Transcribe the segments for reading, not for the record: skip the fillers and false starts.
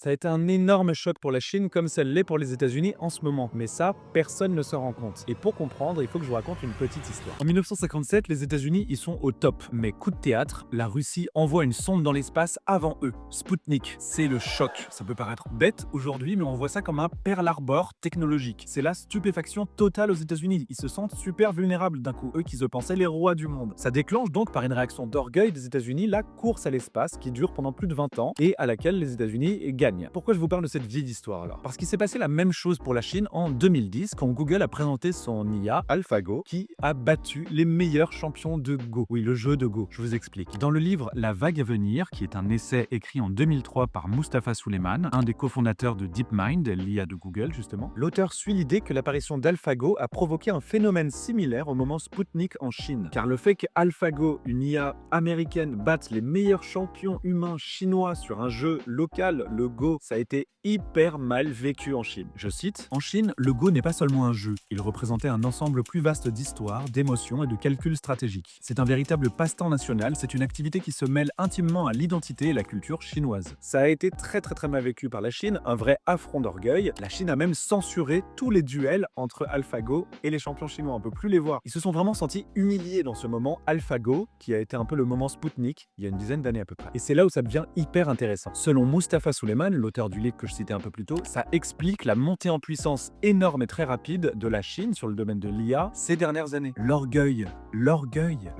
Ça a été un énorme choc pour la Chine comme ça l'est pour les États-Unis en ce moment. Mais ça, personne ne s'en rend compte. Et pour comprendre, il faut que je vous raconte une petite histoire. En 1957, les États-Unis y sont au top. Mais coup de théâtre, la Russie envoie une sonde dans l'espace avant eux. Sputnik, c'est le choc. Ça peut paraître bête aujourd'hui, mais on voit ça comme un Pearl Harbor technologique. C'est la stupéfaction totale aux États-Unis. Ils se sentent super vulnérables d'un coup, eux qui se pensaient les rois du monde. Ça déclenche donc par une réaction d'orgueil des États-Unis la course à l'espace qui dure pendant plus de 20 ans et à laquelle les États-Unis gagnent. Pourquoi je vous parle de cette vieille histoire alors? Parce qu'il s'est passé la même chose pour la Chine en 2010 quand Google a présenté son IA AlphaGo qui a battu les meilleurs champions de Go. Oui, le jeu de Go. Je vous explique. Dans le livre La vague à venir, qui est un essai écrit en 2003 par Mustafa Suleyman, un des cofondateurs de DeepMind, l'IA de Google justement, l'auteur suit l'idée que l'apparition d'AlphaGo a provoqué un phénomène similaire au moment Sputnik en Chine. Car le fait qu'AlphaGo, une IA américaine, batte les meilleurs champions humains chinois sur un jeu local, le Go, ça a été hyper mal vécu en Chine. Je cite, en Chine, le Go n'est pas seulement un jeu, il représentait un ensemble plus vaste d'histoires, d'émotions et de calculs stratégiques. C'est un véritable passe-temps national, c'est une activité qui se mêle intimement à l'identité et la culture chinoise. Ça a été très mal vécu par la Chine, un vrai affront d'orgueil. La Chine a même censuré tous les duels entre AlphaGo et les champions chinois, on peut plus les voir. Ils se sont vraiment sentis humiliés dans ce moment AlphaGo, qui a été un peu le moment Sputnik, il y a une dizaine d'années à peu près. Et c'est là où ça devient hyper intéressant. Selon Mustafa Suleyman, l'auteur du livre que je citais un peu plus tôt, ça explique la montée en puissance énorme et très rapide de la Chine sur le domaine de l'IA ces dernières années. L'orgueil,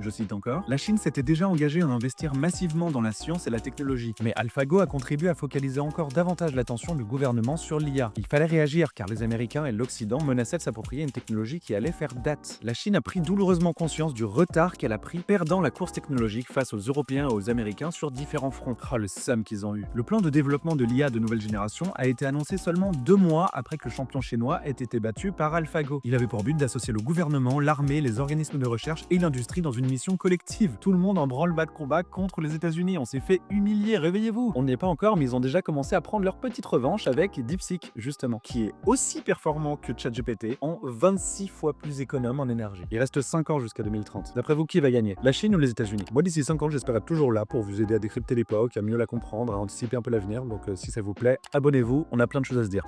je cite encore, la Chine s'était déjà engagée à investir massivement dans la science et la technologie, mais AlphaGo a contribué à focaliser encore davantage l'attention du gouvernement sur l'IA. Il fallait réagir car les Américains et l'Occident menaçaient de s'approprier une technologie qui allait faire date. La Chine a pris douloureusement conscience du retard qu'elle a pris, perdant la course technologique face aux Européens et aux Américains sur différents fronts. Oh, le seum qu'ils ont eu. Le plan de développement de l'IA de nouvelle génération a été annoncé seulement 2 mois après que le champion chinois ait été battu par AlphaGo. Il avait pour but d'associer le gouvernement, l'armée, les organismes de recherche et l'industrie dans une mission collective. Tout le monde en branle-bas de combat contre les États-Unis. On s'est fait humilier, réveillez-vous. On n'y est pas encore, mais ils ont déjà commencé à prendre leur petite revanche avec DeepSeek, justement, qui est aussi performant que ChatGPT en 26 fois plus économe en énergie. Il reste 5 ans jusqu'à 2030. D'après vous, qui va gagner? La Chine ou les États-Unis? Moi, d'ici 5 ans, j'espère être toujours là pour vous aider à décrypter l'époque, à mieux la comprendre, à anticiper un peu l'avenir. Donc, si ça vous plaît, abonnez-vous, on a plein de choses à se dire.